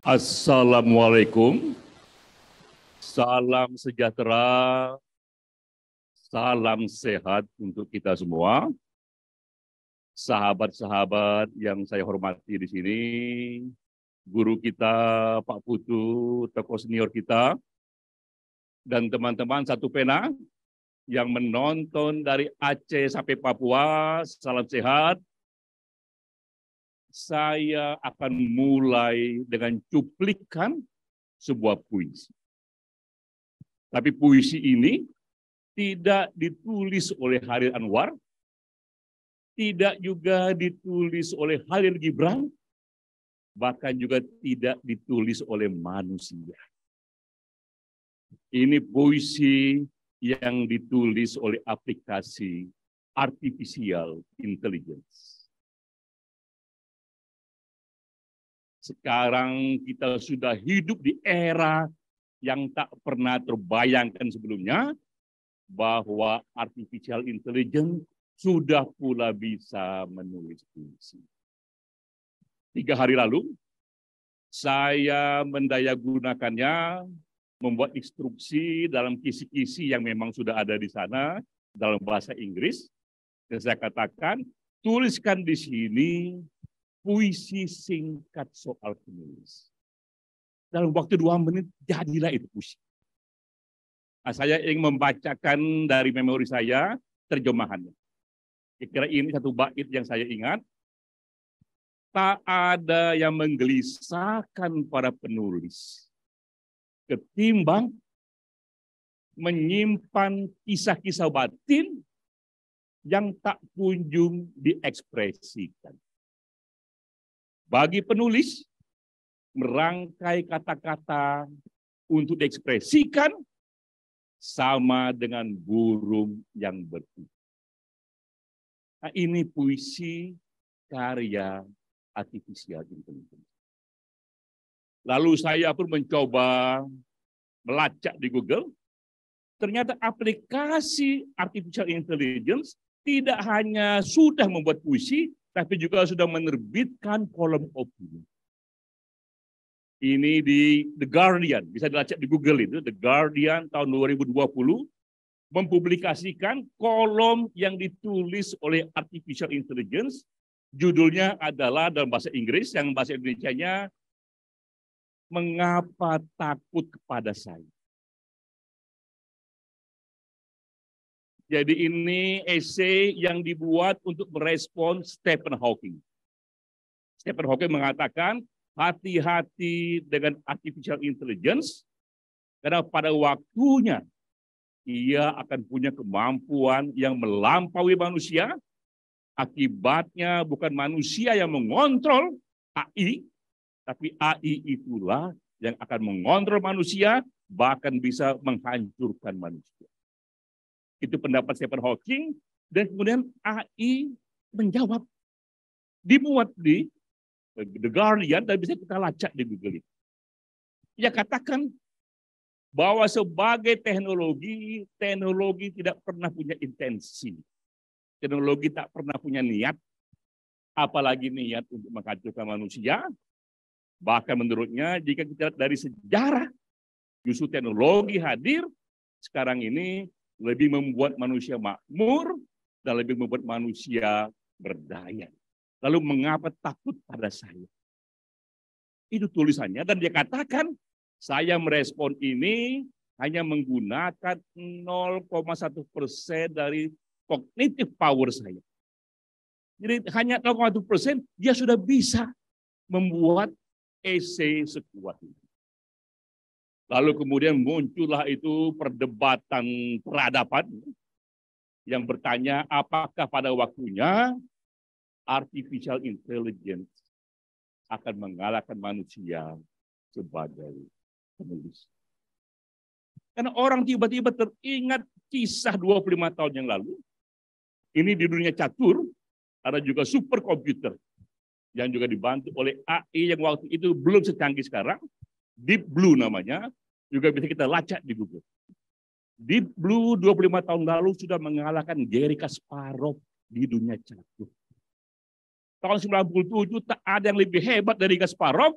Assalamualaikum, salam sejahtera, salam sehat untuk kita semua. Sahabat-sahabat yang saya hormati di sini, guru kita Pak Putu, tokoh senior kita, dan teman-teman satu pena yang menonton dari Aceh sampai Papua, salam sehat. Saya akan mulai dengan cuplikan sebuah puisi. Tapi puisi ini tidak ditulis oleh Halil Anwar, tidak juga ditulis oleh Halil Gibran, bahkan juga tidak ditulis oleh manusia. Ini puisi yang ditulis oleh aplikasi artificial intelligence. Sekarang kita sudah hidup di era yang tak pernah terbayangkan sebelumnya, bahwa artificial intelligence sudah pula bisa menulis puisi. 3 hari lalu, saya mendayagunakannya, membuat instruksi dalam kisi-kisi yang memang sudah ada di sana, dalam bahasa Inggris, dan saya katakan, tuliskan di sini puisi singkat soal penulis. Dalam waktu 2 menit, jadilah itu puisi. Nah, saya ingin membacakan dari memori saya terjemahannya. Kira-kira ini satu bait yang saya ingat. Tak ada yang menggelisahkan para penulis ketimbang menyimpan kisah-kisah batin yang tak kunjung diekspresikan. Bagi penulis, merangkai kata-kata untuk diekspresikan sama dengan burung yang bertutur. Nah, ini puisi karya artificial intelligence. Lalu saya pun mencoba melacak di Google. Ternyata aplikasi artificial intelligence tidak hanya sudah membuat puisi, tapi juga sudah menerbitkan kolom opini. Ini di The Guardian, bisa dilacak di Google itu, The Guardian tahun 2020, mempublikasikan kolom yang ditulis oleh artificial intelligence, judulnya adalah dalam bahasa Inggris, yang bahasa Indonesianya, Mengapa Takut Kepada Saya. Jadi ini esai yang dibuat untuk merespon Stephen Hawking. Stephen Hawking mengatakan, hati-hati dengan artificial intelligence, karena pada waktunya ia akan punya kemampuan yang melampaui manusia. Akibatnya bukan manusia yang mengontrol AI, tapi AI itulah yang akan mengontrol manusia, bahkan bisa menghancurkan manusia. Itu pendapat Stephen Hawking, dan kemudian AI menjawab, dimuat di The Guardian, dan bisa kita lacak di Google. Ia katakan bahwa sebagai teknologi tidak pernah punya intensi. Teknologi tak pernah punya niat, apalagi niat untuk menghancurkan manusia. Bahkan menurutnya, jika kita lihat dari sejarah, justru teknologi hadir sekarang ini lebih membuat manusia makmur dan lebih membuat manusia berdaya. Lalu mengapa takut pada saya? Itu tulisannya, dan dia katakan, saya merespon ini hanya menggunakan 0,1% dari cognitive power saya. Jadi hanya 0,1% dia sudah bisa membuat esai sekuat itu. Lalu kemudian muncullah itu perdebatan peradaban yang bertanya apakah pada waktunya artificial intelligence akan mengalahkan manusia sebagai penulis. Karena orang tiba-tiba teringat kisah 25 tahun yang lalu. Ini di dunia catur, ada juga superkomputer yang juga dibantu oleh AI yang waktu itu belum secanggih sekarang. Deep Blue namanya, juga bisa kita lacak di Google. Deep Blue 25 tahun lalu sudah mengalahkan Garry Kasparov di dunia catur. Tahun 97 tak ada yang lebih hebat dari Kasparov,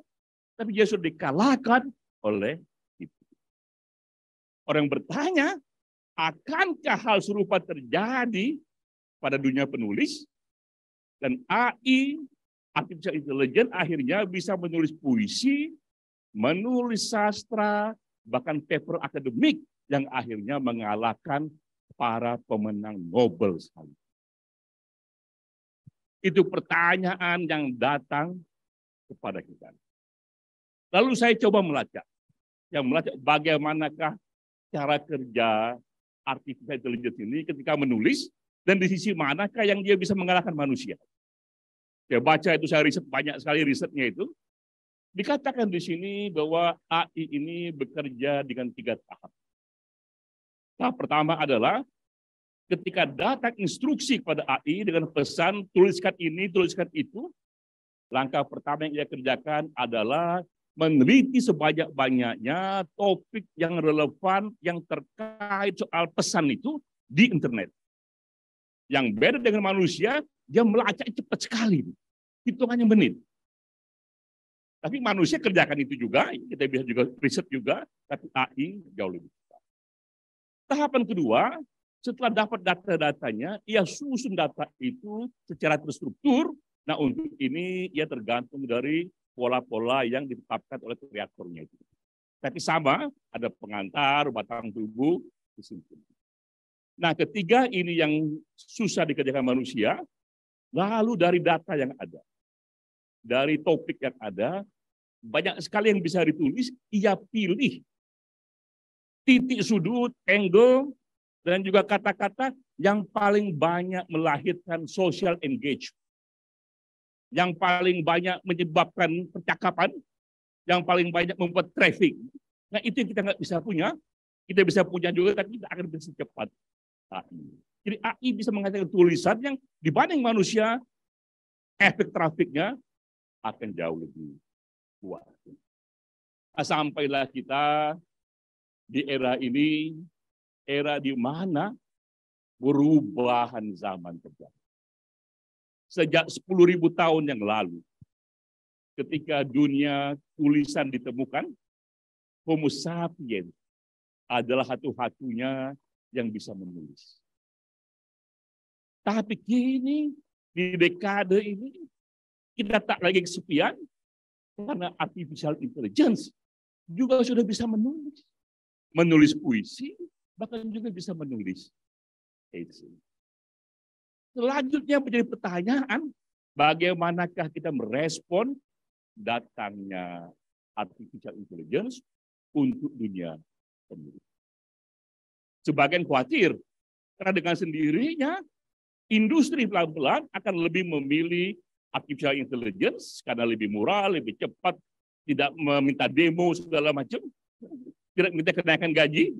tapi dia sudah dikalahkan oleh itu. Orang bertanya, akankah hal serupa terjadi pada dunia penulis? Dan AI, artificial intelligence, akhirnya bisa menulis puisi, menulis sastra, bahkan paper akademik yang akhirnya mengalahkan para pemenang Nobel sekali. Itu pertanyaan yang datang kepada kita. Lalu saya coba melacak bagaimanakah cara kerja artificial intelligence ini ketika menulis, dan di sisi manakah yang dia bisa mengalahkan manusia. Saya baca itu, saya riset banyak sekali risetnya itu. Dikatakan di sini bahwa AI ini bekerja dengan 3 tahap. Tahap pertama adalah ketika datang instruksi kepada AI dengan pesan tuliskan ini, tuliskan itu, langkah pertama yang ia kerjakan adalah meneliti sebanyak-banyaknya topik yang relevan yang terkait soal pesan itu di internet. Yang beda dengan manusia, dia melacak cepat sekali. Hitungannya menit. Tapi manusia kerjakan itu juga, kita bisa juga riset juga, tapi AI jauh lebih cepat. Tahapan kedua, setelah dapat data-datanya, ia susun data itu secara terstruktur. Nah, untuk ini ia tergantung dari pola-pola yang ditetapkan oleh kreatornya itu. Tapi sama, ada pengantar, batang tubuh, disimpan. Nah, ketiga ini yang susah dikerjakan manusia, lalu dari data yang ada, dari topik yang ada, banyak sekali yang bisa ditulis, ia pilih titik sudut, angle, dan juga kata-kata yang paling banyak melahirkan social engagement, yang paling banyak menyebabkan percakapan, yang paling banyak membuat traffic. Nah, itu yang kita nggak bisa punya. Kita bisa punya juga, tapi tidak akan bisa cepat AI. Jadi AI bisa menghasilkan tulisan yang dibanding manusia, efek trafiknya akan jauh lebih kuat. Nah, sampailah kita di era ini, era di mana perubahan zaman terjadi. Sejak 10.000 tahun yang lalu, ketika dunia tulisan ditemukan, Homo sapiens adalah satu-satunya yang bisa menulis. Tapi kini, di dekade ini, kita tak lagi kesepian, karena artificial intelligence juga sudah bisa menulis. Menulis puisi, bahkan juga bisa menulis essay. Selanjutnya menjadi pertanyaan, bagaimanakah kita merespon datangnya artificial intelligence untuk dunia penulis. Sebagian khawatir, karena dengan sendirinya industri pelan-pelan akan lebih memilih artificial intelligence karena lebih murah, lebih cepat, tidak meminta demo segala macam, tidak minta kenaikan gaji.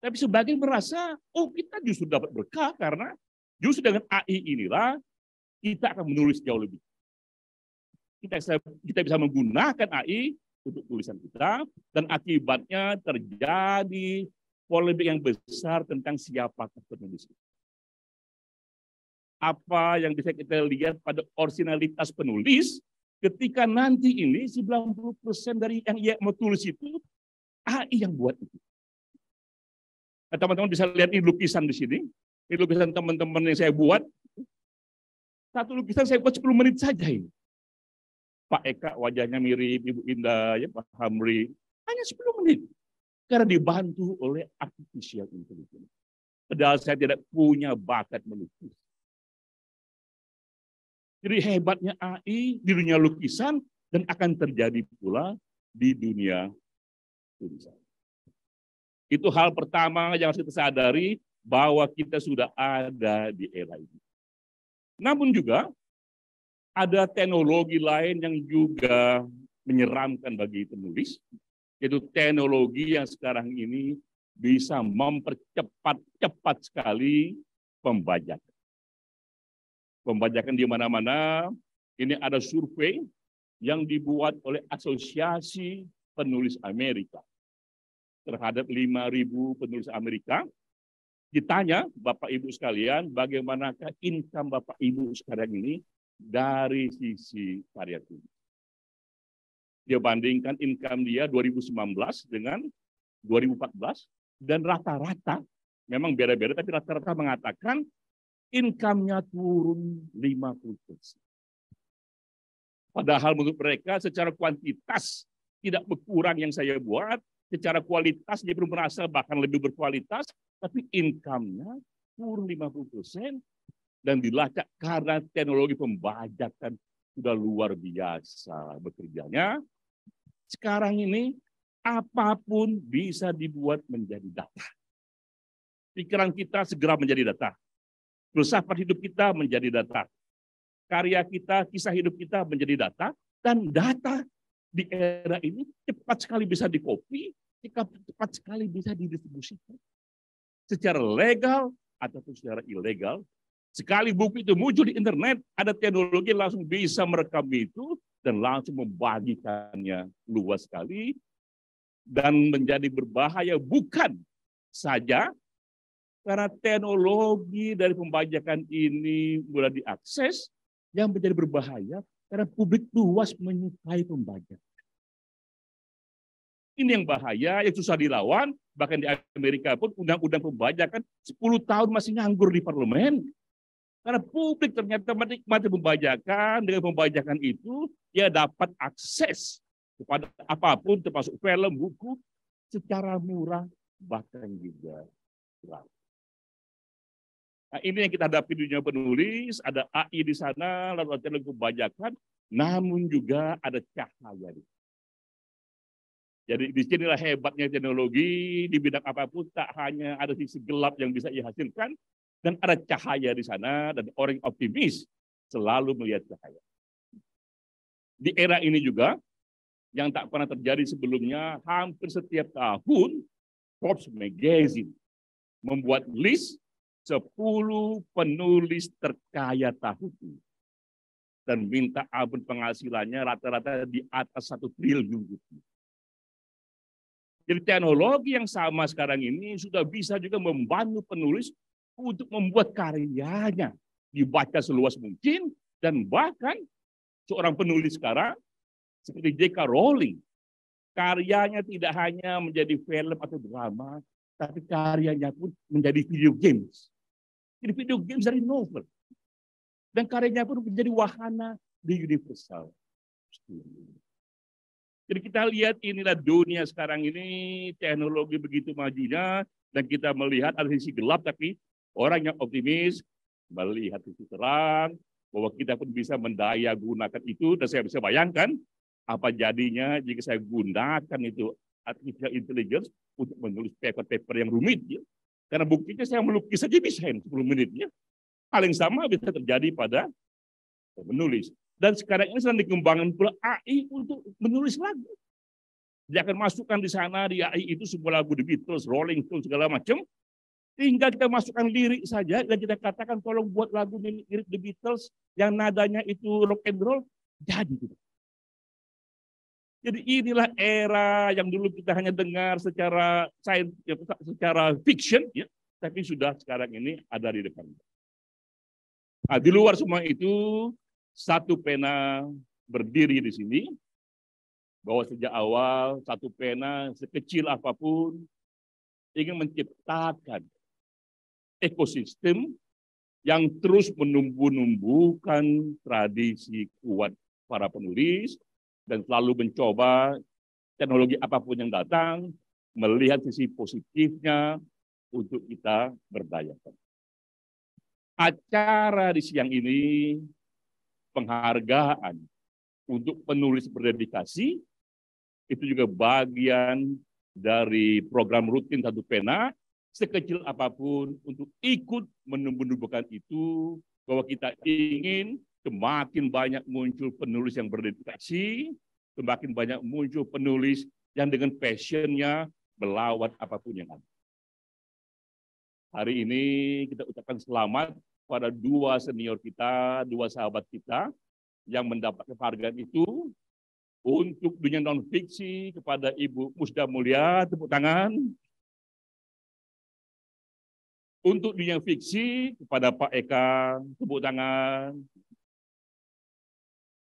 Tapi sebagian merasa, oh kita justru dapat berkah karena justru dengan AI inilah kita akan menulis jauh lebih. Kita bisa menggunakan AI untuk tulisan kita, dan akibatnya terjadi polemik yang besar tentang siapa penulis. Apa yang bisa kita lihat pada originalitas penulis, ketika nanti ini 90% dari yang ia mau tulis itu AI yang buat itu. Nah, teman-teman bisa lihat ini lukisan di sini. Ini lukisan teman-teman yang saya buat. Satu lukisan saya buat 10 menit saja ini. Pak Eka wajahnya mirip Ibu Indah, ya, Pak Hamri. Hanya 10 menit. Karena dibantu oleh artificial intelligence. Padahal saya tidak punya bakat melukis. Jadi hebatnya AI di dunia lukisan dan akan terjadi pula di dunia tulisan. Itu hal pertama yang harus kita sadari, bahwa kita sudah ada di era ini. Namun juga ada teknologi lain yang juga menyeramkan bagi penulis, yaitu teknologi yang sekarang ini bisa mempercepat cepat sekali pembajakan. Pembajakan di mana-mana. Ini ada survei yang dibuat oleh Asosiasi Penulis Amerika terhadap 5.000 penulis Amerika. Ditanya, Bapak Ibu sekalian, bagaimanakah income Bapak Ibu sekarang ini dari sisi karya tulis. Dia bandingkan income dia 2019 dengan 2014, dan rata-rata, memang beda-beda, tapi rata-rata mengatakan income-nya turun 50%. Padahal menurut mereka secara kuantitas tidak berkurang yang saya buat, secara kualitas dia belum merasa bahkan lebih berkualitas, tapi income-nya turun 50%, dan dilacak karena teknologi pembajakan sudah luar biasa bekerjanya. Sekarang ini apapun bisa dibuat menjadi data. Pikiran kita segera menjadi data. Filsafat hidup kita menjadi data. Karya kita, kisah hidup kita menjadi data. Dan data di era ini cepat sekali bisa di-copy, cepat sekali bisa didistribusikan. Secara legal ataupun secara ilegal. Sekali buku itu muncul di internet, ada teknologi langsung bisa merekam itu dan langsung membagikannya luas sekali, dan menjadi berbahaya bukan saja karena teknologi dari pembajakan ini mulai diakses, yang menjadi berbahaya karena publik luas menyukai pembajakan. Ini yang bahaya, yang susah dilawan, bahkan di Amerika pun undang-undang pembajakan 10 tahun masih nganggur di parlemen. Karena publik ternyata menikmati pembajakan, dengan pembajakan itu dia dapat akses kepada apapun termasuk film, buku secara murah bahkan juga gratis. Nah, ini yang kita hadapi di dunia penulis, ada AI di sana, lalu ada pembajakan, namun juga ada cahaya. Jadi disinilah hebatnya teknologi di bidang apapun, tak hanya ada sisi gelap yang bisa dihasilkan, dan ada cahaya di sana, dan orang optimis selalu melihat cahaya. Di era ini juga, yang tak pernah terjadi sebelumnya, hampir setiap tahun, Forbes Magazine membuat list 10 penulis terkaya tahun ini. Dan minta ampun penghasilannya rata-rata di atas 1 triliun rupiah. Jadi teknologi yang sama sekarang ini sudah bisa juga membantu penulis untuk membuat karyanya dibaca seluas mungkin, dan bahkan seorang penulis sekarang seperti J.K. Rowling, karyanya tidak hanya menjadi film atau drama, tapi karyanya pun menjadi video games. Jadi video games dari novel. Dan karyanya pun menjadi wahana di Universal Studios. Jadi kita lihat inilah dunia sekarang ini, teknologi begitu majunya, dan kita melihat ada sisi gelap, tapi orang yang optimis melihat sisi terang, bahwa kita pun bisa mendaya gunakan itu, dan saya bisa bayangkan apa jadinya jika saya gunakan itu artificial intelligence untuk menulis paper-paper yang rumit. Ya. Karena buktinya saya melukis saja bisa 10 menit. Ya. Hal yang sama bisa terjadi pada menulis. Dan sekarang ini sedang dikembangkan pula AI untuk menulis lagu. Dia akan masukkan di sana, di AI itu semua lagu The Beatles, Rolling Stones, segala macam. Tinggal kita masukkan lirik saja, dan kita katakan tolong buat lagu lirik The Beatles yang nadanya itu rock and roll, jadi. Jadi inilah era yang dulu kita hanya dengar secara sains, secara fiction, ya, tapi sudah sekarang ini ada di depan. Nah, di luar semua itu, satu pena berdiri di sini, bahwa sejak awal satu pena sekecil apapun ingin menciptakan ekosistem yang terus menumbuh-numbuhkan tradisi kuat para penulis, dan selalu mencoba teknologi apapun yang datang, melihat sisi positifnya untuk kita berdayakan. Acara di siang ini, penghargaan untuk penulis berdedikasi, itu juga bagian dari program rutin Satu Pena, sekecil apapun untuk ikut menumbuh-numbuhkan itu, bahwa kita ingin semakin banyak muncul penulis yang berdedikasi, semakin banyak muncul penulis yang dengan passionnya melawan apapun yang ada. Hari ini kita ucapkan selamat pada 2 senior kita, 2 sahabat kita yang mendapat penghargaan itu. Untuk dunia non-fiksi kepada Ibu Musda Mulia, tepuk tangan. Untuk dunia fiksi kepada Pak Eka, tepuk tangan.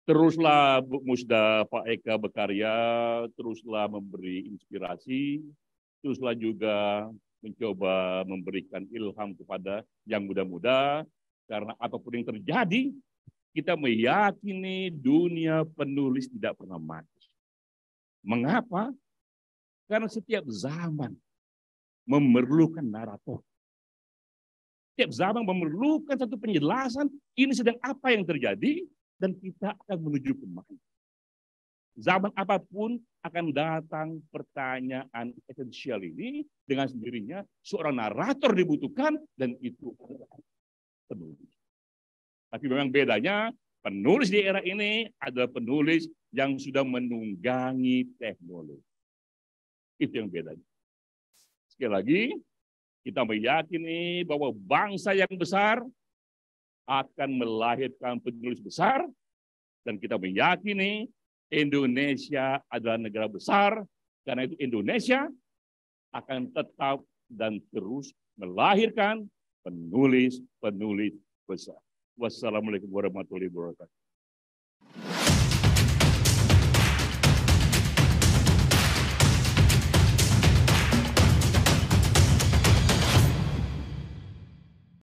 Teruslah Bu Musda, Pak Eka berkarya, teruslah memberi inspirasi, teruslah juga mencoba memberikan ilham kepada yang muda-muda, karena apapun yang terjadi, kita meyakini dunia penulis tidak pernah mati. Mengapa? Karena setiap zaman memerlukan narator. Setiap zaman memerlukan satu penjelasan, ini sedang apa yang terjadi, dan kita akan menuju kemana. Zaman apapun akan datang pertanyaan esensial ini, dengan sendirinya seorang narator dibutuhkan, dan itu adalah penulis. Tapi memang bedanya, penulis di era ini adalah penulis yang sudah menunggangi teknologi. Itu yang bedanya. Sekali lagi, kita meyakini bahwa bangsa yang besar akan melahirkan penulis besar, dan kita meyakini Indonesia adalah negara besar, karena itu Indonesia akan tetap dan terus melahirkan penulis-penulis besar. Wassalamualaikum warahmatullahi wabarakatuh.